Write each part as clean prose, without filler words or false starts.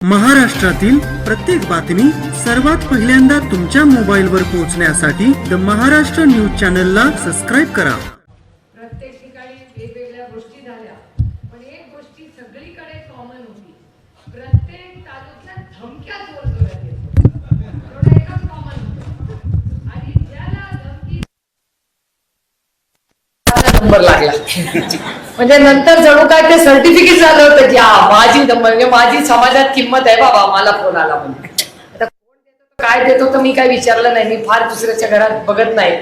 महाराष्ट्रातील प्रत्येक बातमी सर्वात पहिल्यांदा तुमच्या मोबाईलवर पोहोचण्यासाठी द महाराष्ट्र न्यूज चॅनलला सबस्क्राईब करा. प्रत्येक ठिकाणी वेगवेगळ्या गोष्टी झाल्या, पण एक गोष्टी सगळीकडे कॉमन होती. प्रत्येक तालुक्यात धमक्या जोरजोरात येत होत्या. एकच कॉमन होतं आणि ज्याला धमकी नंबर लागला म्हणजे नंतर जणू काय ते सर्टिफिकेट झालं होतं की म्हणजे माझी समाजात किंमत आहे बाबा. मला फोन आला म्हणजे आता कोण देतो काय देतो तर मी काय विचारलं नाही, मी फार दुसऱ्याच्या घरात बघत नाही.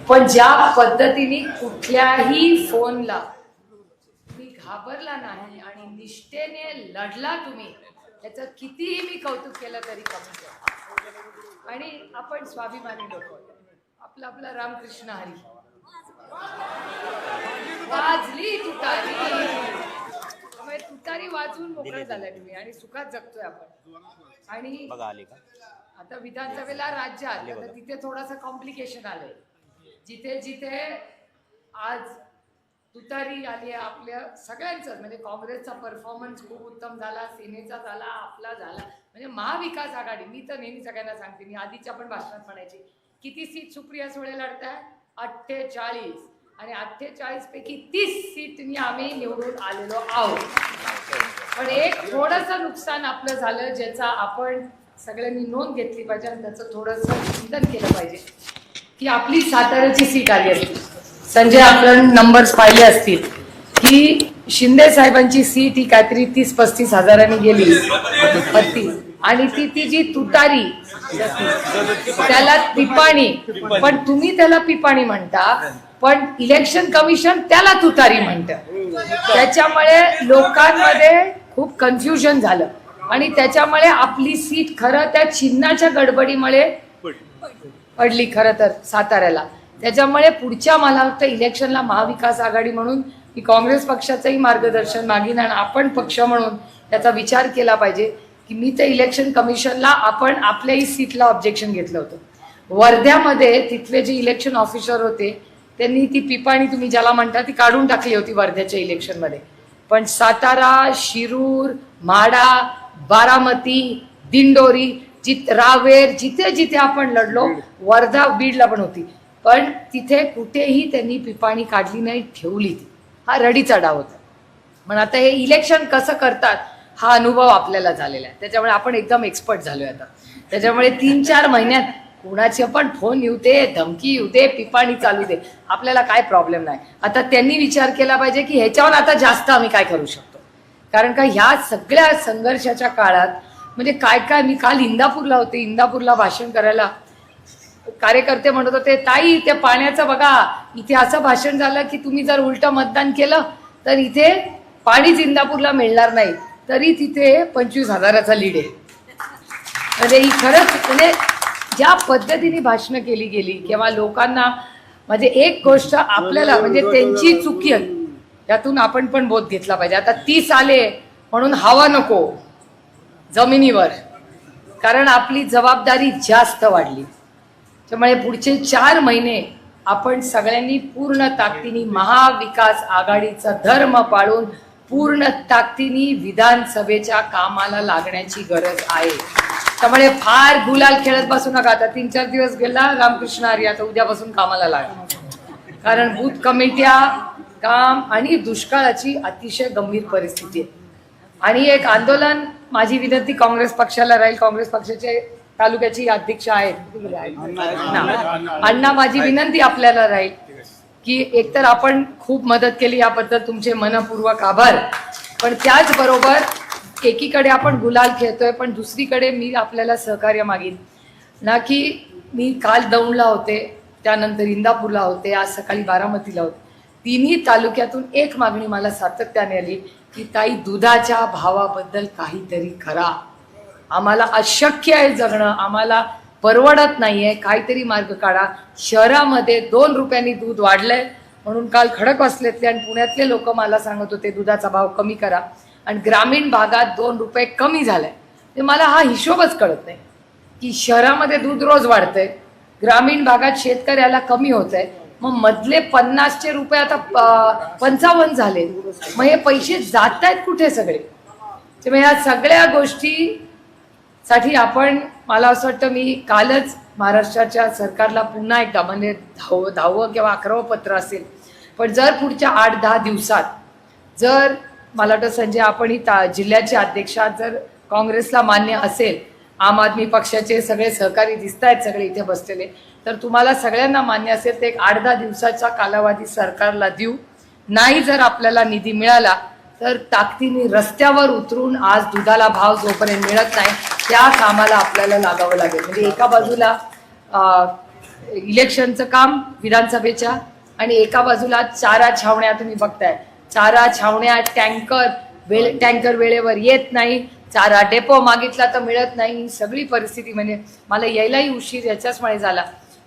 पण ज्या पद्धतीने कुठल्याही फोनला तुम्ही घाबरला नाही आणि निष्ठेने लढला तुम्ही, त्याचं कितीही मी कौतुक केलं तरी कमी आहे. आणि आपण स्वाभिमानी लोक, आपला आपला रामकृष्ण हरी वाजली तुतारी, तुतारी वाजून मोकळं झालाय तुम्ही आणि सुखात जगतोय आपण. आणि आता विधानसभेला राज्य आले तर तिथे थोडंसं कॉम्प्लिकेशन आलंय. जिथे जिथे आज तुतारी आली आपल्या सगळ्यांचं, म्हणजे काँग्रेसचा परफॉर्मन्स खूप उत्तम झाला, सेनेचा झाला, आपला झाला, म्हणजे महाविकास आघाडी. मी तर नेहमी सगळ्यांना सांगते, मी आधीच्या पण भाषणात म्हणायची, किती सीट सुप्रिया सुळे लढताय? 48. आणि 48 पैकी 30 सीटनी आम्ही निवडून आलेलो आहोत. पण एक थोडंसं नुकसान आपलं झालं, ज्याचा आपण सगळ्यांनी नोंद घेतली पाहिजे आणि त्याचं थोडंसं चिंतन केलं पाहिजे. की आपली साताऱ्याची सीट आली असती, संजय आपण नंबर्स पाहिले असतील की शिंदे साहेबांची सीट ही काहीतरी 30-35 हजारांनी गेली 32, आणि ती जी तुतारी त्याला पिपाणी, पण तुम्ही त्याला पिपाणी म्हणता, पण इलेक्शन कमिशन त्याला तुतारी म्हणतं. त्याच्यामुळे लोकांमध्ये खूप कन्फ्युजन झालं आणि त्याच्यामुळे आपली सीट खरं त्या चिन्हाच्या गडबडीमुळे पडली खरं तर साताऱ्याला. त्याच्यामुळे पुढच्या मला वाटतं इलेक्शनला महाविकास आघाडी म्हणून मी काँग्रेस पक्षाचंही मार्गदर्शन मागीन आणि आपण पक्ष म्हणून त्याचा विचार केला पाहिजे की मी तर इलेक्शन कमिशनला आपण आपल्याही सीटला ऑब्जेक्शन घेतलं होतं. वर्ध्यामध्ये तिथले जे इलेक्शन ऑफिसर होते त्यांनी ती पिपाणी तुम्ही ज्याला म्हणता ती काढून टाकली होती वर्ध्याच्या इलेक्शनमध्ये. पण सातारा, शिरूर, माढा, बारामती, दिंडोरी, रावेर, जिथे जिथे आपण लढलो, वर्धा, बीडला पण होती, पण तिथे कुठेही त्यांनी पिपाणी काढली नाही, ठेवली ती. हा रडीचा डाव होता. पण आता हे इलेक्शन कसं करतात हा अनुभव आपल्याला झालेला आहे, त्याच्यामुळे आपण एकदम एक्सपर्ट झालोय आता. त्याच्यामुळे 3-4 महिन्यात कुणाचे पण फोन येऊ दे, धमकी येऊ दे, पिपाणी चालू दे, आपल्याला काय प्रॉब्लेम नाही. आता त्यांनी विचार केला पाहिजे की ह्याच्यावर आता जास्त आम्ही काय करू शकतो. कारण का ह्या सगळ्या संघर्षाच्या काळात म्हणजे काय काय, मी काल इंदापूरला होते, इंदापूरला भाषण करायला कार्यकर्ते म्हणत होते, ताई ते पाण्याचं बघा, इथे असं भाषण झालं की तुम्ही जर उलट मतदान केलं तर इथे पाणीच इंदापूरला मिळणार नाही, तरी तिथे 25 हजाराचा लीड आहे. म्हणजे ही खरंच म्हणजे ज्या पद्धतीने भाषणं केली गेली किंवा लोकांना, म्हणजे एक गोष्ट आपल्याला म्हणजे त्यांची चुकी आहे त्यातून आपण पण बोध घेतला पाहिजे. आता 30 आले म्हणून हवा नको जमिनीवर, कारण आपली जबाबदारी जास्त वाढली. त्यामुळे पुढचे 4 महिने आपण सगळ्यांनी पूर्ण ताकदीने महाविकास आघाडीचा धर्म पाळून पूर्ण ताकदीने विधानसभेच्या कामाला लागण्याची गरज आहे. त्यामुळे फार गुलाल खेळत बसू नका. आता 3-4 दिवस गेला, रामकृष्ण हरी, आता उद्यापासून कामाला लागा. कारण बूथ कमिट्या, काम आणि दुष्काळाची अतिशय गंभीर परिस्थिती आहे. आणि एक आंदोलन, माझी विनंती काँग्रेस पक्षाला राहील, काँग्रेस पक्षाचे तालुक्याची अध्यक्ष आहेत अण्णा, माझी विनंती आपल्याला राहील की एकतर आपण खूप मदत केली, याबद्दल तुमचे मनपूर्वक आभार. पण त्याचबरोबर एकीकडे आपण गुलाल खेळतोय, पण दुसरीकडे मी आपल्याला सहकार्य मागीन ना, की मी काल दौंडला होते, त्यानंतर इंदापूरला होते, आज सकाळी बारामतीला होते. तिन्ही तालुक्यातून एक मागणी मला सातत्याने आली की ताई दुधाच्या भावाबद्दल काहीतरी करा, आम्हाला अशक्य आहे जगणं, आम्हाला परवडत नाहीये, काहीतरी मार्ग काढा. शहरामध्ये 2 रुपयांनी दूध वाढलंय म्हणून काल खडकवासल्यातले आणि पुण्यातले लोक मला सांगत होते दुधाचा भाव कमी करा, आणि ग्रामीण भागात 2 रुपये कमी झालाय. ते मला हा हिशोबच कळत नाही की शहरामध्ये दूध रोज वाढतंय, ग्रामीण भागात शेतकऱ्याला कमी होत आहे, मग मधले 50चे रुपये आता 55 झाले, मग हे पैसे जात आहेत कुठे सगळे? त्यामुळे या सगळ्या गोष्टीसाठी आपण, मला असं वाटतं, मी कालच महाराष्ट्राच्या सरकारला पुन्हा एकदा, म्हणजे 10वं किंवा 11वं पत्र असेल, पण जर पुढच्या 8-10 दिवसात जर, मला वाटतं संजय आपणही जिल्ह्याचे अध्यक्षा, जर काँग्रेसला मान्य असेल, आम आदमी पक्षाचे सगळे सहकारी दिसत आहेत सगळे इथे बसलेले, तर तुम्हाला सगळ्यांना मान्य असेल तर एक 8-10 दिवसाचा कालावधी सरकारला देऊ. नाही जर आपल्याला निधी मिळाला तर ताकदीने रस्त्यावर उतरून, आज दुधाला भाव जोपर्यंत मिळत नाही त्या कामाला आपल्याला लागावं लागेल. म्हणजे एका बाजूला इलेक्शनचं काम विधानसभेच्या, आणि एका बाजूला चारा छावण्या, तुम्ही बघताय चारा छावण्या, टँकर वेळेवर येत नाही, चारा डेपो मागितला तर मिळत नाही, सगळी परिस्थिती. म्हणजे मला यायलाही उशीर याच्याचमुळे झाला.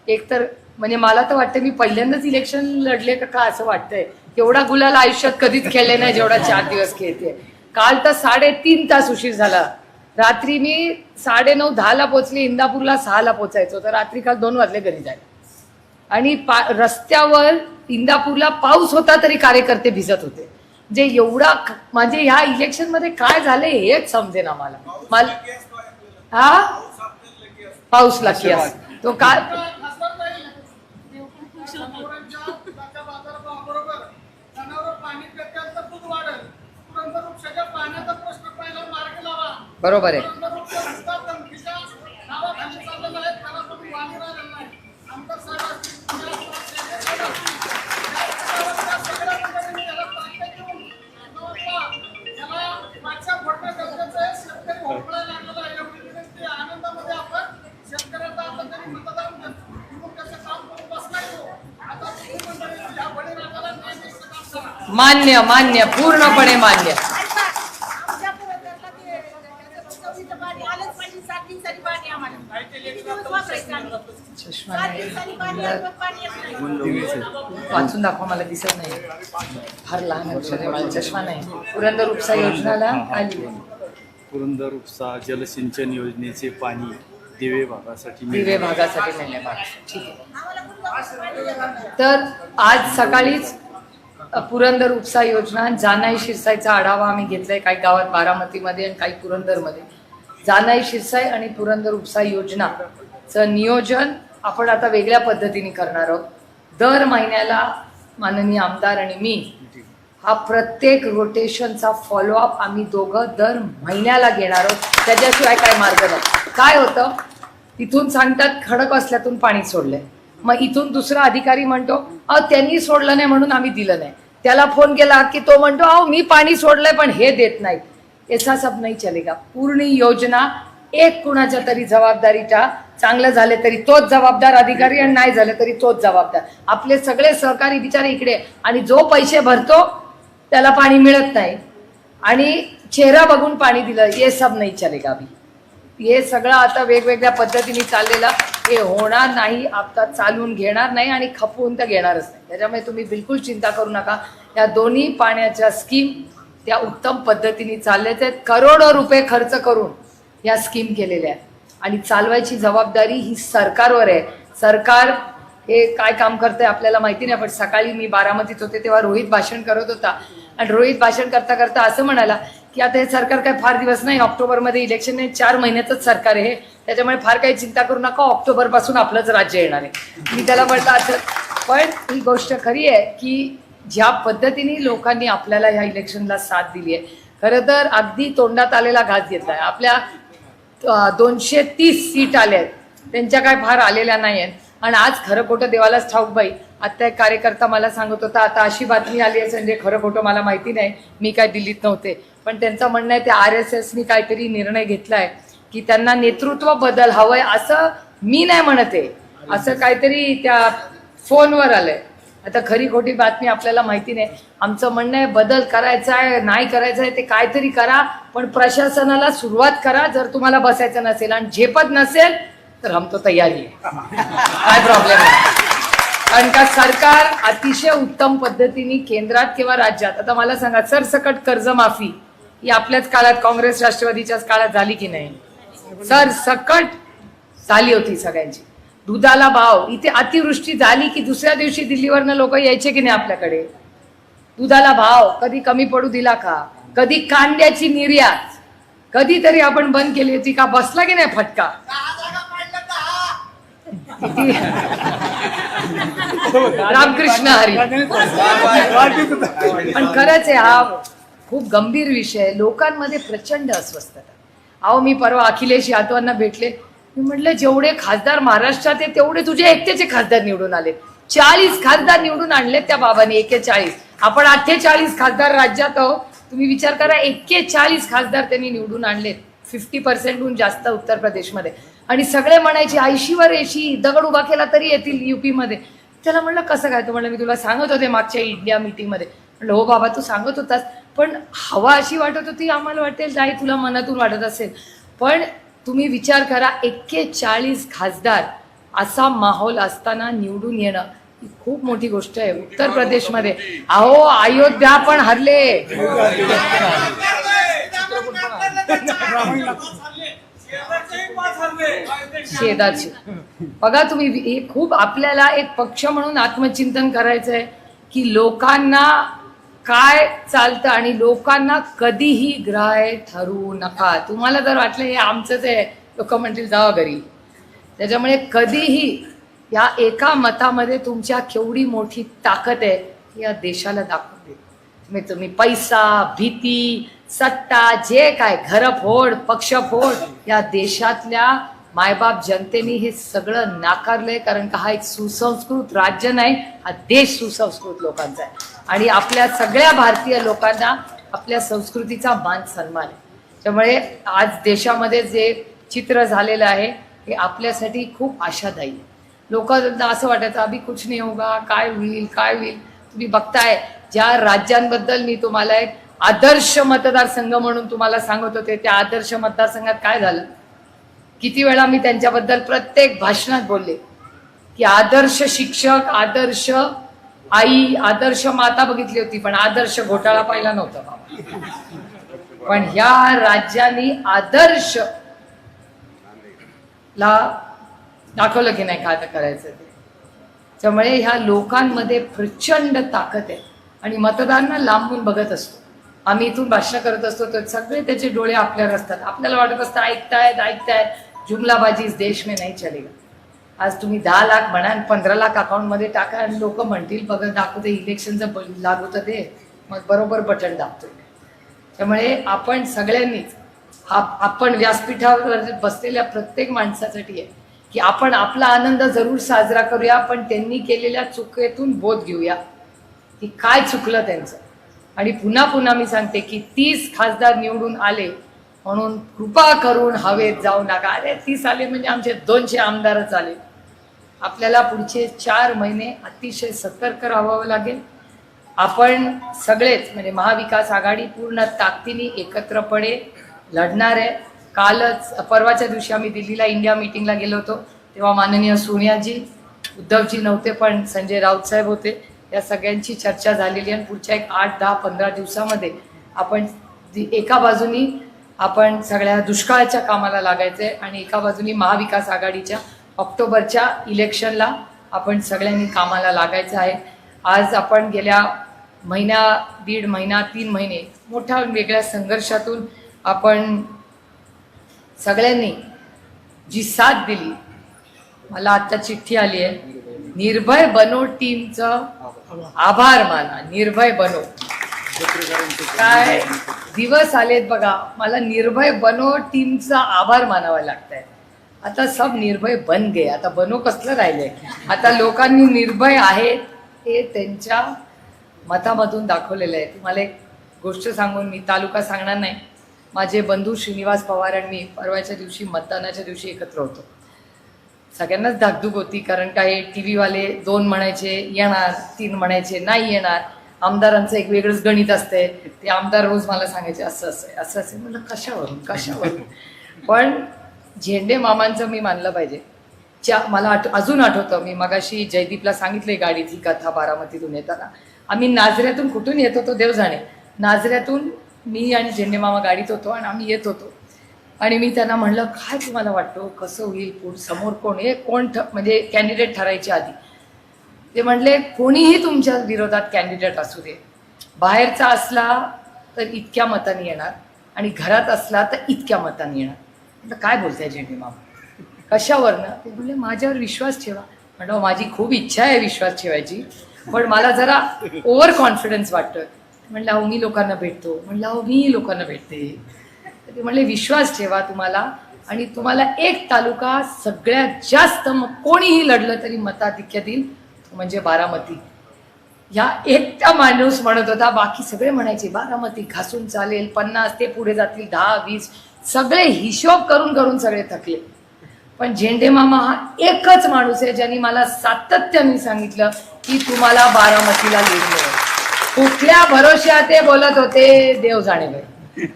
एकतर म्हणजे मला तर वाटतं मी पहिल्यांदाच इलेक्शन लढले का असं वाटतंय. एवढा गुलाल आयुष्यात कधीच खेळले नाही जेवढा 4 दिवस खेळते. काल तर 3.5 तास उशीर झाला. रात्री मी 9:30-10ला पोचले, इंदापूरला 6ला पोचायचो, तर रात्री काल 2 वाजले घरी जायला. आणि रस्त्यावर इंदापूरला पाऊस होता तरी कार्यकर्ते भिजत होते. जे एवढा, म्हणजे ह्या इलेक्शन मध्ये काय झालंय हेच समजेना मला. हा पाऊस लकी असतो तो काय. बरोबर आहे. मान्य मान्य पूर्णपणे मान्य. वाचून दाखवा, मला दिसत नाही, फार लहान अक्षर आहे, मला चष्मा नाही. पुरंदर उपसा योजनाला आली. पुरंदर उपसा जलसिंचन योजनेचे पाणी दिवे भागासाठी नाही. ठीक आहे. तर आज सकाळीच पुरंदर उपसा योजना, जानाई शिरसाईचा आढावा आम्ही घेतलाय. काही गावात बारामतीमध्ये आणि काही पुरंदरमध्ये. जानाई शिरसाई आणि पुरंदर उपसा योजनाचं नियोजन आपण आता वेगळ्या पद्धतीने करणार आहोत. दर महिन्याला माननीय आमदार आणि मी हा प्रत्येक रोटेशनचा फॉलोअप आम्ही दोघं दर महिन्याला घेणार आहोत. त्याच्याशिवाय काय मार्ग नाही. काय होतं, इथून सांगतात खडकवासल्यातून पाणी सोडलंय, मग इथून दुसरा अधिकारी म्हणतो त्यांनी सोडलं नाही म्हणून आम्ही दिलं नाही. त्याला फोन केला की तो म्हणतो मी पाणी सोडलंय पण हे देत नाहीत. ऐसा सब नाही चलेगा. पूर्ण योजना एक कुणाच्या तरी जबाबदारीच्या, चांगलं झाले तरी तोच जबाबदार अधिकारी आणि नाही झालं तरी तोच जबाबदार. आपले सगळे सहकारी बिचारे इकडे, आणि जो पैसे भरतो त्याला पाणी मिळत नाही आणि चेहरा बघून पाणी दिलं. हे सब नाही चलेगा. अभी हे सगळं आता वेगवेगळ्या पद्धतीने चाललेलं, हे होणार नाही. आता चालवून घेणार नाही आणि खपवून तर घेणारच नाही. त्याच्यामुळे तुम्ही बिलकुल चिंता करू नका. या दोन्ही पाण्याच्या स्कीम त्या उत्तम पद्धतीने चालल्याच आहेत. करोडो रुपये खर्च करून या स्कीम केलेल्या आहेत आणि चालवायची जबाबदारी ही सरकारवर आहे. सरकार हे काय काम करतंय आपल्याला माहिती नाही, पण सकाळी मी बारामतीत होते तेव्हा रोहित भाषण करत होता आणि रोहित भाषण करता करता असं म्हणाला की आता हे सरकार काय फार दिवस नाही, ऑक्टोबरमध्ये इलेक्शन आहे, 4 महिन्याचंच सरकार आहे, त्याच्यामुळे फार काही चिंता करू नका, ऑक्टोबर पासून आपलंच राज्य येणार आहे. मी त्याला म्हटलं असं, पण ही गोष्ट खरी आहे की ज्या पद्धतीने लोकांनी आपल्याला ह्या इलेक्शनला साथ दिली आहे, खरं तर अगदी तोंडात आलेला घास घेतलाय. आपल्या 230 सीट आल्या आहेत, त्यांच्या काय फार आलेल्या नाही आहेत. आणि आज खरं खोटं देवालाच ठाऊक बाई. आता एक कार्यकर्ता मला सांगत होता, आता अशी बातमी आली आहे संजय, खरं खोटं मला माहिती नाही, मी काय दिल्लीत नव्हते, पण त्यांचं म्हणणं आहे त्या RSSनी काहीतरी निर्णय घेतलाय की त्यांना नेतृत्व बदल हवंय. असं मी नाही म्हणत आहे, असं काहीतरी त्या फोनवर आलंय. आता खरी खोटी बातमी आपल्याला माहिती नाही. आमचं म्हणणं आहे बदल करायचा आहे, नाही करायचं आहे ते काहीतरी करा, पण प्रशासनाला सुरुवात करा. जर तुम्हाला बसायचं नसेल आणि झेपत नसेल तर हम तो तयारी आहे, काय प्रॉब्लेम आहे. कारण का सरकार अतिशय उत्तम पद्धतीने केंद्रात किंवा राज्यात, आता मला सांगा सरसकट कर्जमाफी ही आपल्याच काळात काँग्रेस राष्ट्रवादीच्याच काळात झाली की नाही? सरसकट झाली होती सगळ्यांची. दुधाला भाव, इथे अतिवृष्टी झाली की दुसऱ्या दिवशी दिल्लीवरनं लोक यायचे की नाही आपल्याकडे? दुधाला भाव कधी कमी पडू दिला का? कधी कांद्याची निर्यात कधीतरी आपण बंद केली होती का? बसला की नाही फटका? रामकृष्ण हरी. पण खरंच आहे, हा खूप गंभीर विषय आहे. लोकांमध्ये प्रचंड अस्वस्थता. अहो, मी परवा अखिलेश यादवांना भेटले. मी म्हटलं, जेवढे खासदार महाराष्ट्रात आहे तेवढे तुझे एकटेचे खासदार निवडून आले. 40 खासदार निवडून आणले त्या बाबांनी. 41. आपण 48 खासदार राज्यात आहोत. तुम्ही विचार करा, 41 खासदार त्यांनी निवडून आणलेत. 50% जास्त उत्तर प्रदेशमध्ये. आणि सगळे म्हणायचे 80वर 80 दगड उभा केला तरी येतील युपी मध्ये. त्याला म्हणलं कसं काय? तो म्हणलं, मी तुला सांगत होते मागच्या इंडिया मीटिंगमध्ये. म्हणलं, हो बाबा तू सांगत होतास, पण हवा अशी वाटत होती, आम्हाला वाटेल नाही तुला मनातून वाटत असेल. पण तुम्ही विचार करा, 41 खासदार असा माहोल असताना निवडून येणं ही खूप मोठी गोष्ट आहे. उत्तर प्रदेशमध्ये अहो अयोध्या पण हरले. शेजारची बघा तुम्ही. हे खूप आपल्याला एक पक्ष म्हणून आत्मचिंतन करायचंय की लोकांना काय चालतं आणि लोकांना कधीही ग्राह्य ठरवू नका. तुम्हाला जर वाटलं हे आमचंच आहे, लोक म्हणतील जावा घरी. त्याच्यामुळे कधीही या एका मतामध्ये तुमच्या केवढी मोठी ताकद आहे या देशाला दाखवून दे. तुम्ही पैसा, भीती, सत्ता, जे काय घरफोड, पक्षफोड, या देशातल्या मायबाप जनतेने हे सगळं नाकारलंय. कारण का हा एक सुसंस्कृत राज्य नाही, हा देश सुसंस्कृत लोकांचा आहे. आणि आपल्या सगळ्या भारतीय लोकांना आपल्या संस्कृतीचा मान सन्मान आहे. त्यामुळे आज देशामध्ये जे चित्र झालेलं आहे हे आपल्यासाठी खूप आशादायी आहे. लोकांना असं वाटायचं अभि कुछ नाही होगा, काय होईल काय होईल. तुम्ही बघताय ज्या राज्यांबद्दल मी तुम्हाला एक आदर्श मतदारसंघ म्हणून तुम्हाला सांगत होते, त्या आदर्श मतदारसंघात काय झालं? किती वेळा मी त्यांच्याबद्दल प्रत्येक भाषणात बोलले की आदर्श शिक्षक, आदर्श आई, आदर्श माता बघितली होती, पण आदर्श घोटाळा पाहिला नव्हता बाबा. पण ह्या राज्यांनी आदर्श ला दाखवलं की नाही काय करायचं ते. त्यामुळे ह्या लोकांमध्ये प्रचंड ताकद आहे. आणि मतदारांना लांबून बघत असतो. आम्ही इथून भाषण करत असतो तर सगळे त्याचे डोळे आपल्यावर असतात. आपल्याला वाटत असतं ऐकतायत, जुमलाबाजी इस देश में नाही चलेगा. आज तुम्ही 10 लाख म्हणा, 15 लाख अकाउंटमध्ये टाका आणि लोक म्हणतील बघा दाखवते इलेक्शनचं लागू तर ते, मग बरोबर बटन दाबतोय. त्यामुळे आपण सगळ्यांनीच आपण व्यासपीठावर बसलेल्या प्रत्येक माणसासाठी आहे की आपण आपला आनंद जरूर साजरा करूया, पण त्यांनी केलेल्या चुकीतून बोध घेऊया की काय चुकलं त्यांचं. आणि पुन्हा पुन्हा मी सांगते की 30 खासदार निवडून आले म्हणून कृपा करून हवेत जाऊ नका. अरे 30 आले म्हणजे आमचे 200 आमदारच आले. आपल्याला पुढचे 4 महिने अतिशय सतर्क राहावं लागेल. आपण सगळेच म्हणजे महाविकास आघाडी पूर्ण ताकदीने एकत्रपणे लढणार आहे. कालच परवाच्या दिवशी आम्ही दिल्लीला इंडिया मीटिंगला गेलो होतो, तेव्हा माननीय सोनियाजी, उद्धवजी नव्हते पण संजय राऊत साहेब होते. या सगळ्यांची चर्चा झालेली आहे. पुढच्या एक 8, 10, 15 दिवसामध्ये आपण एका बाजूनी आपण सगळ्या दुष्काळाच्या कामाला लागायचंय आणि एका बाजूनी महाविकास आघाडीच्या ऑक्टोबरच्या इलेक्शनला आपण सगळ्यांनी कामाला लागायचं आहे. आज आपण गेल्या महिना, 1.5 महिना, 3 महिने मोठ्या वेगळ्या संघर्षातून आपण सगळ्यांनी जी साथ दिली. मला आता चिठ्ठी आली आहे, निर्भय बनो टीमचं आभार माना. निर्भय बनो, काय दिवस आलेत बघा. मला निर्भय बनो टीमचा आभार मानावा लागतंय. आता सब निर्भय बन गे, आता बनो कसलं राहिलंय. आता लोकांनी निर्भय आहेत हे त्यांच्या मतामधून दाखवलेलं आहे. तुम्हाला एक गोष्ट सांगून मी तालुका सांगणार नाही. माझे बंधू श्रीनिवास पवार आणि मी परवाच्या दिवशी मतदानाच्या दिवशी एकत्र होतो. सगळ्यांनाच धाकधूक होती, कारण काय TV वाले 2 म्हणायचे येणार, 3 म्हणायचे नाही येणार. आमदारांचं एक वेगळंच गणित असतंय. ते आमदार रोज मला सांगायचे असं असं असं असेल. म्हणलं कशावरून. पण झेंडे मामांचं मी मानलं पाहिजे. मला अजून आठवतं, मी मगाशी जयदीपला सांगितलंय गाडीची कथा बारामतीतून येताना. आम्ही नाझऱ्यातून कुठून येत होतो देव जाणे. नाझऱ्यातून मी आणि झेंडे मामा गाडीत होतो आणि आम्ही येत होतो. आणि मी त्यांना म्हणलं काय तुम्हाला वाटतं कसं होईल, पुढे समोर कोण आहे, कोण म्हणजे कॅन्डिडेट ठरायच्या आधी ते म्हणले कोणीही तुमच्या विरोधात कॅन्डिडेट असू दे, बाहेरचा असला तर इतक्या मतांनी येणार आणि घरात असला तर इतक्या मतांनी येणार. म्हटलं काय बोलताय झेंडे मामा, कशावरनं? ते म्हणले माझ्यावर विश्वास ठेवा. म्हटलं माझी खूप इच्छा आहे विश्वास ठेवायची, पण मला जरा ओव्हर कॉन्फिडन्स वाटतं. म्हणलं अहो मी लोकांना भेटतो. म्हणलं अहो मी लोकांना भेटते. ते म्हणले विश्वास ठेवा तुम्हाला, आणि तुम्हाला एक तालुका सगळ्यात जास्त मग कोणीही लढलं तरी मताधिक्य देईल, तो म्हणजे बारामती. ह्या एकटा माणूस म्हणत होता, बाकी सगळे म्हणायचे बारामती घासून चालेल, 50 ते पुढे जातील 10, 20, सगळे हिशोब करून करून सगळे थकले. पण झेंडे मामा हा एकच माणूस आहे ज्यांनी मला सातत्याने सांगितलं की तुम्हाला बारामतीला लीड मिळेल. कुठल्या भरोश्यात ते बोलत होते देव जाणे बाई.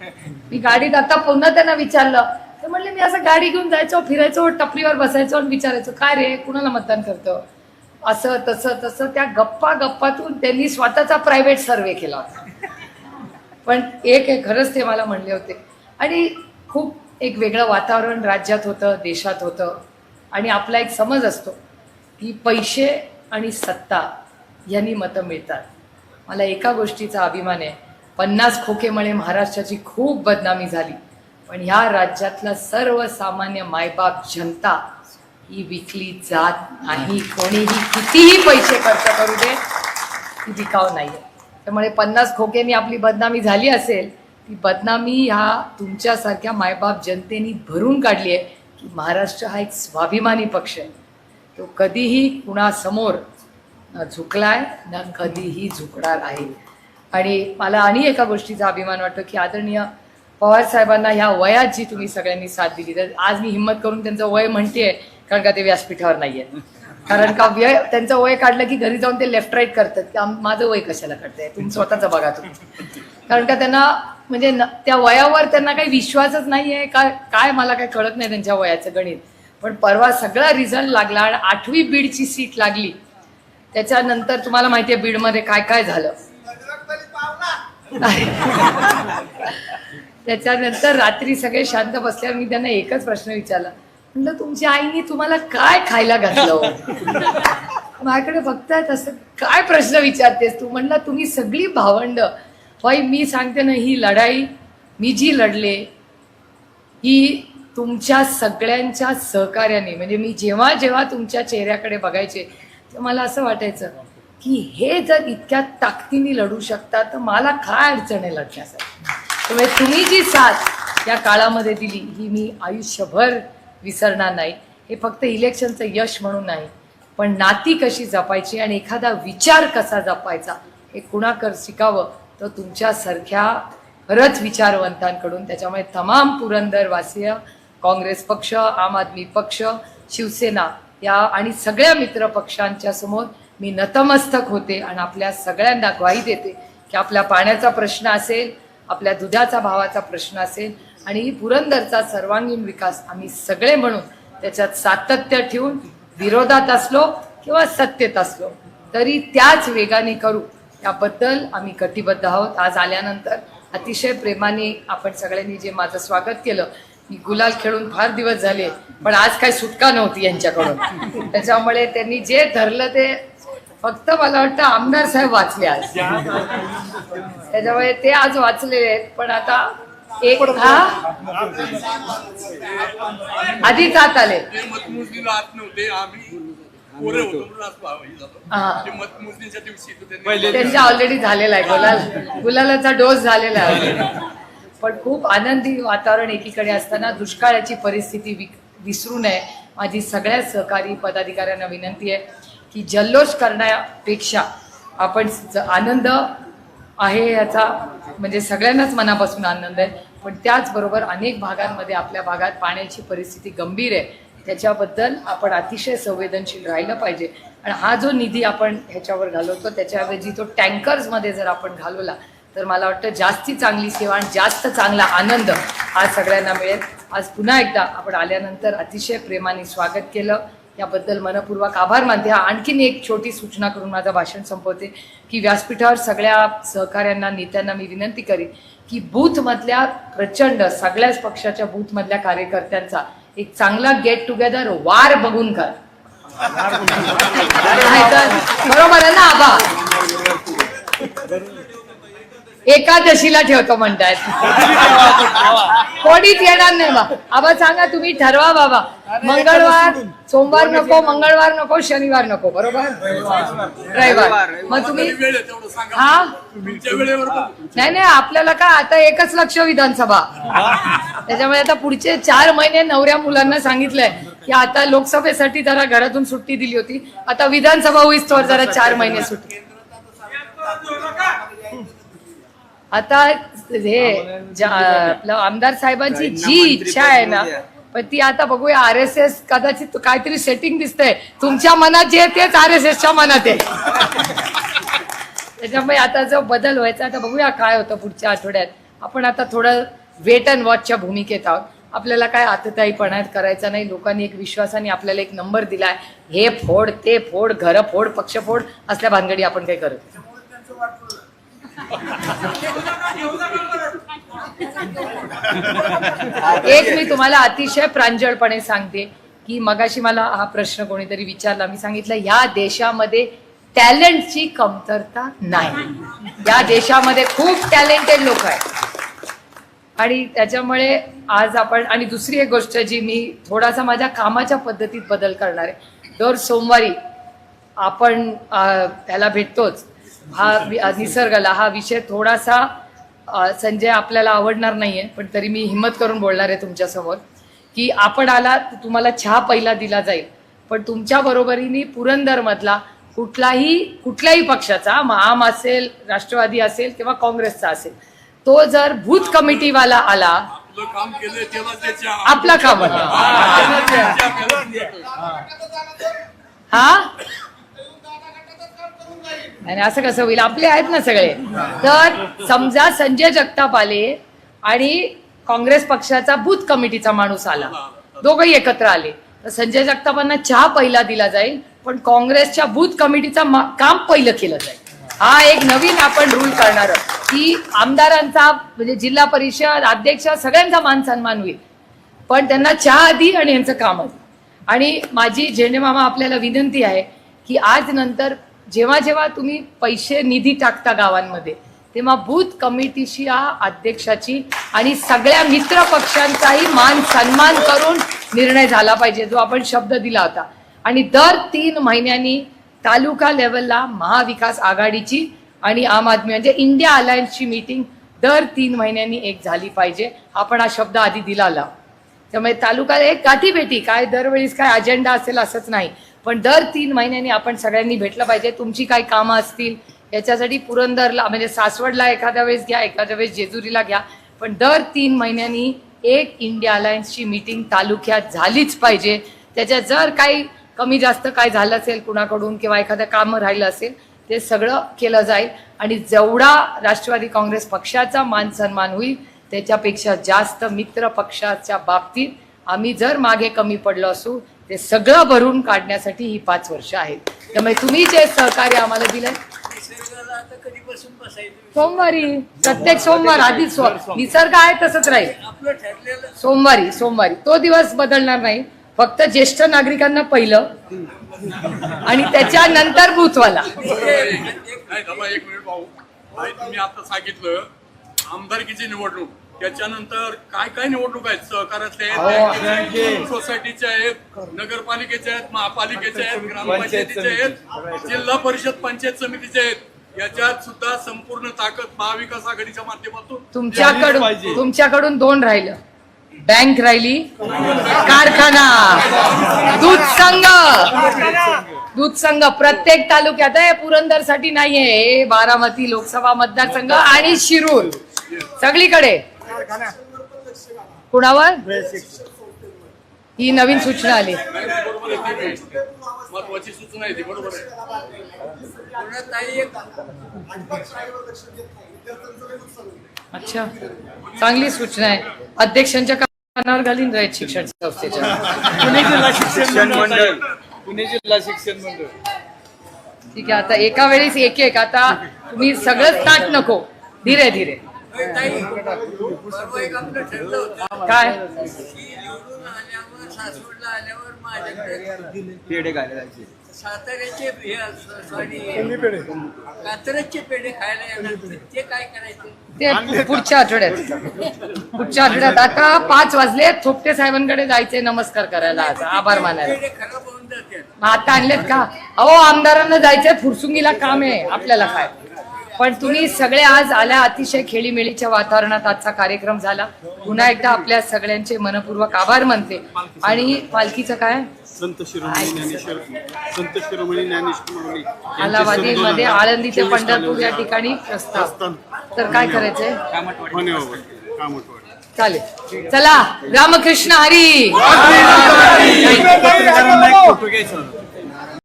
मी गाडीत आता पुन्हा त्यांना विचारलं, ते म्हणले मी असं गाडी घेऊन जायचो, फिरायचो, टपरीवर बसायचो आणि विचारायचो काय रे कुणाला मतदान करतो, असं तसं तसं. त्या गप्पातून त्यांनी स्वतःचा प्रायव्हेट सर्वे केला होता. पण एक खरंच ते मला म्हणले होते. आणि खूप एक वेगळं वातावरण राज्यात होतं, देशात होतं. आणि आपला एक समज असतो की पैसे आणि सत्ता यांनी मतं मिळतात. मला एका गोष्टीचा अभिमान आहे, 50 खोकेमुळे महाराष्ट्राची खूप बदनामी झाली, पण ह्या राज्यातला सर्वसामान्य मायबाप जनता ही विकली जात नाही. कोणीही कितीही पैसे खर्च करू दे, ती विकाऊ नाही. त्यामुळे 50 खोक्यांनी आपली बदनामी झाली असेल, ती बदनामी ह्या तुमच्यासारख्या मायबाप जनतेने भरून काढली आहे की महाराष्ट्र हा एक स्वाभिमानी पक्ष आहे. तो कधीही कुणासमोर न झुकलाय न कधीही झुकणार आहे. आणि मला आणि एका गोष्टीचा अभिमान वाटतो की आदरणीय पवार साहेबांना ह्या वयात जी तुम्ही सगळ्यांनी साथ दिली, तर आज मी हिंमत करून त्यांचं वय म्हणतेय, कारण का ते व्यासपीठावर नाहीये. कारण का त्यांचं वय काढलं की घरी जाऊन ते लेफ्ट राईट करतात की माझं वय कशाला काढतंय, तुम्ही स्वतःचं बघा तुम्ही. कारण का त्यांना म्हणजे त्या वयावर त्यांना काही विश्वासच नाहीये का काय, मला काही कळत नाही त्यांच्या वयाचं गणित. पण परवा सगळा रिझल्ट लागला आणि 8वी बीडची सीट लागली. त्याच्यानंतर तुम्हाला माहिती आहे बीडमध्ये काय काय झालं. त्याच्यानंतर रात्री सगळे शांत बसल्यावर मी त्यांना एकच प्रश्न विचारला, म्हटलं तुमच्या आईने तुम्हाला काय खायला घातलं? माझ्याकडे बघतायत असं काय प्रश्न विचारतेस तू? म्हणलं तुम्ही सगळी भावंड. बाई मी सांगते ना, ही लढाई मी जी लढले ही तुमच्या सगळ्यांच्या सहकार्याने. म्हणजे मी जेव्हा जेव्हा तुमच्या चेहऱ्याकडे बघायचे तर मला असं वाटायचं की हे जर इतक्या ताकदीने लढू शकता तर मला काय अडचण आहे लढण्यासाठी. त्यामुळे तुम्ही जी साथ या काळामध्ये दिली ही मी आयुष्यभर विसरणार नाही. हे फक्त इलेक्शनचं यश म्हणून नाही, पण नाती कशी जपायची आणि एखादा विचार कसा जपायचा हे कुणाकर शिकावं तर तुमच्यासारख्या खरंच विचारवंतांकडून. त्याच्यामुळे तमाम पुरंदरवासीय, काँग्रेस पक्ष, आम आदमी पक्ष, शिवसेना या आणि सगळ्या मित्र पक्षांच्या समोर मी नतमस्तक होते आणि आपल्या सगळ्यांना ग्वाही देते की आपल्या पाण्याचा प्रश्न असेल, आपल्या दुधाचा भावाचा प्रश्न असेल आणि पुरंदरचा सर्वांगीण विकास आम्ही सगळे म्हणून त्याच्यात सातत्य ठेवून विरोधात असलो किंवा सत्तेत असलो तरी त्याच वेगाने करू, याबद्दल आम्ही कटिबद्ध आहोत. आज आल्यानंतर अतिशय प्रेमाने आपण सगळ्यांनी जे माझं स्वागत केलं, मी गुलाल खेळून फार दिवस झाले पण आज काही सुटका नव्हती यांच्याकडून. त्याच्यामुळे त्यांनी जे धरलं ते फक्त मला वाटतं आमदार साहेब वाचले आज, त्याच्यामुळे ते आज वाचलेले आहेत. पण आता एक आधीच आत आले. त्यांचा ऑलरेडी झालेला आहे, गुलालाचा डोस झालेला आहे. पण खूप आनंदी वातावरण एकीकडे असताना दुष्काळाची परिस्थिती विसरू नये. माझी सगळ्या सहकारी पदाधिकाऱ्यांना विनंती आहे की जल्लोष करण्यापेक्षा आपण आनंद आहे याचा म्हणजे सगळ्यांनाच मनापासून आनंद आहे, पण त्याचबरोबर अनेक भागांमध्ये आपल्या भागात पाण्याची परिस्थिती गंभीर आहे, त्याच्याबद्दल आपण अतिशय संवेदनशील राहिलं पाहिजे. आणि हा जो निधी आपण ह्याच्यावर घालवतो त्याच्याऐवजी तो टँकर्समध्ये जर आपण घालवला तर मला वाटतं जास्ती चांगली सेवा आणि जास्त चांगला आनंद आज सगळ्यांना मिळेल. आज पुन्हा एकदा आपण आल्यानंतर अतिशय प्रेमाने स्वागत केलं, याबद्दल मनपूर्वक आभार मानते. आणखीन एक छोटी सूचना करून माझं भाषण संपवते की व्यासपीठावर सगळ्या सहकाऱ्यांना, नेत्यांना मी विनंती करीन की बूथमधल्या प्रचंड सगळ्याच पक्षाच्या बूथमधल्या कार्यकर्त्यांचा एक चांगला गेट टुगेदर वार बघून कर. बरोबर आहे ना आबा? एकादशीला ठेवतो म्हणतायत. कोणीच येणार नाही बा. आबा सांगा तुम्ही ठरवा बाबा. मंगळवार सोमवार नको, मंगळवार नको, शनिवार नको, बरोबर? रविवार. मग तुम्ही हा नाही नाही आपल्याला काय आता एकच लक्ष विधानसभा. त्याच्यामुळे आता पुढचे 4 महिने नवऱ्या मुलांना सांगितलंय की आता लोकसभेसाठी जरा घरातून सुट्टी दिली होती, आता विधानसभा होईस्तोवर जरा 4 महिने सुट्टी. आता हे आपलं आमदार साहेबांची जी इच्छा आहे ना, पण ती आता बघूया. RSS कदाचित काहीतरी सेटिंग दिसतंय. तुमच्या मनात जे तेच RSSच्या मनात आहे. त्याच्यामुळे आता जो बदल व्हायचा आता बघूया काय होतं पुढच्या आठवड्यात. आपण आता थोडं वेट अँड वॉचच्या भूमिकेत आहोत. आपल्याला काय आतताईपणात करायचा नाही. लोकांनी एक विश्वासाने आपल्याला एक नंबर दिलाय. हे फोड, ते फोड, घर फोड, पक्ष फोड असल्या भानगडी आपण काही करत नाही. एक मी तुम्हाला अतिशय प्रांजळपणे सांगते की मगाशी मला हा प्रश्न कोणीतरी विचारला. मी सांगितलं या देशामध्ये टॅलेंटची कमतरता नाही. या देशामध्ये खूप टॅलेंटेड लोक आहेत आणि त्याच्यामुळे आज आपण. आणि दुसरी एक गोष्ट जी मी थोडासा माझ्या कामाच्या पद्धतीत बदल करणार आहे. दर सोमवारी आपण त्याला भेटतोच. हा निसर्गाला हा विषय थोडासा संजय आपल्याला आवडणार नाहीये, पण तरी मी हिम्मत करून बोलणार आहे तुमच्या समोर की आपण आला तुम्हाला चहा पहिला दिला जाईल, पण तुमच्या बरोबरीने पुरंदर मधला कुठल्याही पक्षाचा, आम असेल, राष्ट्रवादी असेल किंवा काँग्रेसचा असेल, तो जर बूथ कमिटीवाला आला आपला काम हा आणि असं कसं होईल. आपले आहेत ना सगळे. तर समजा संजय जगताप आले आणि काँग्रेस पक्षाचा बूथ कमिटीचा माणूस आला, दोघंही एकत्र आले, तर संजय जगतापांना चहा पहिला दिला जाईल, पण काँग्रेसच्या बूथ कमिटीचा काम पहिलं केलं जाईल. हा एक नवीन आपण रूल करणार की आमदारांचा म्हणजे जिल्हा परिषद अध्यक्ष सगळ्यांचा मान सन्मान होईल, पण त्यांना चहा आधी आणि यांचं काम आधी. आणि माझी झेंडे मामा आपल्याला विनंती आहे की आज नंतर जेव्हा जेव्हा तुम्ही पैसे निधी टाकता गावांमध्ये, तेव्हा बूथ कमिटीशी अध्यक्षाची आणि सगळ्या मित्र पक्षांचाही मान सन्मान करून निर्णय झाला पाहिजे, जो आपण शब्द दिला होता. आणि दर 3 महिन्यांनी तालुका लेवलला महाविकास आघाडीची आणि आम आदमी म्हणजे इंडिया अलायन्सची मीटिंग दर 3 महिन्यांनी एक झाली पाहिजे. आपण हा शब्द आधी दिला. त्यामुळे तालुका एक गाठीभेटी, काय दरवेळीस काय अजेंडा असेल असंच नाही, पण दर 3 महिन्यांनी आपण सगळ्यांनी भेटलं पाहिजे. तुमची काय कामं असतील याच्यासाठी पुरंदरला म्हणजे सासवडला एखाद्या वेळेस घ्या, एखाद्या वेळेस जेजुरीला घ्या, पण दर 3 महिन्यांनी एक इंडिया अलायन्सची मीटिंग तालुक्यात झालीच पाहिजे. त्याच्यात जर काही कमी जास्त काय झालं असेल कुणाकडून किंवा एखादं काम राहिलं असेल ते सगळं केलं जाईल. आणि जेवढा राष्ट्रवादी काँग्रेस पक्षाचा मान सन्मान होईल त्याच्यापेक्षा जास्त मित्र पक्षाच्या बाबतीत आम्ही जर मागे कमी पडलो असू ते सगळं भरून काढण्यासाठी ही 5 वर्ष आहेत. त्यामुळे तुम्ही जे सहकार्य आम्हाला दिलं सोमवारी, प्रत्येक सोमवार आधीच निसर्ग आहे तसंच राहील. सोमवारी तो दिवस बदलणार नाही. फक्त ज्येष्ठ नागरिकांना पहिलं आणि त्याच्यानंतर बूथवाला. एक मिनिट भाऊ, तुम्ही आता सांगितलं आमदारकीची निवडणूक, त्याच्यानंतर काय काय निवडणूक आहेत? सहकारातल्या आहेत, सोसायटीच्या आहेत, नगरपालिकेच्या आहेत, महापालिकेच्या आहेत, ग्रामपंचायतीच्या आहेत, जिल्हा परिषद पंचायत समितीच्या आहेत. याच्यात सुद्धा संपूर्ण ताकद महाविकास आघाडीच्या माध्यमातून तुमच्याकडून 2 राहिलं. बँक राहिली, कारखाना, दूध संघ प्रत्येक तालुक्यात आहे. पुरंदरसाठी नाहीये, बारामती लोकसभा मतदारसंघ आणि शिरूर सगळीकडे. कुणावर ही नवीन सूचना आली? महत्वाची सूचना आहे ती, बरोबर आहे. अच्छा, चांगली सूचना आहे. अध्यक्षांच्या कानावर घालीन राहील शिक्षण संस्थेच्या. पुणे जिल्हा शिक्षण मंडळ. ठीक आहे, आता एका वेळेस एक आता तुम्ही सगळंच ताट नको, धीरे धीरे. काय सासवडला आल्यावर माझ्याकडे पेढे खायला जायचे. साताऱ्याचे सॉरी कात्रजचे पेढे खायला येणार ते काय करायचे? ते पुढच्या आठवड्यात आता 5 वाजले. थोपटे साहेबांकडे जायचे नमस्कार करायला, आज आभार मानायला. पेढे खराब होऊन जाते. मग आता आणलेत का? अहो आमदारांना जायचंय, फुरसुंगीला काम आहे, आपल्याला काय. पण तुम्ही सगळे आज आल्या, अतिशय खेळीमेळीच्या वातावरणात आजचा कार्यक्रम झाला. पुन्हा एकदा आपल्या सगळ्यांचे मनपूर्वक आभार मानते. आणि पालखीचं काय? संत शिरोमणी ज्ञानेश्वर माऊली अलाहाबादी मध्ये आळंदी ते पंढरपूर या ठिकाणी प्रस्ताव. तर काय करायचंय? चालेल, चला. रामकृष्ण हरी. पत्रकारांना एक फोटो घ्यायचा होता.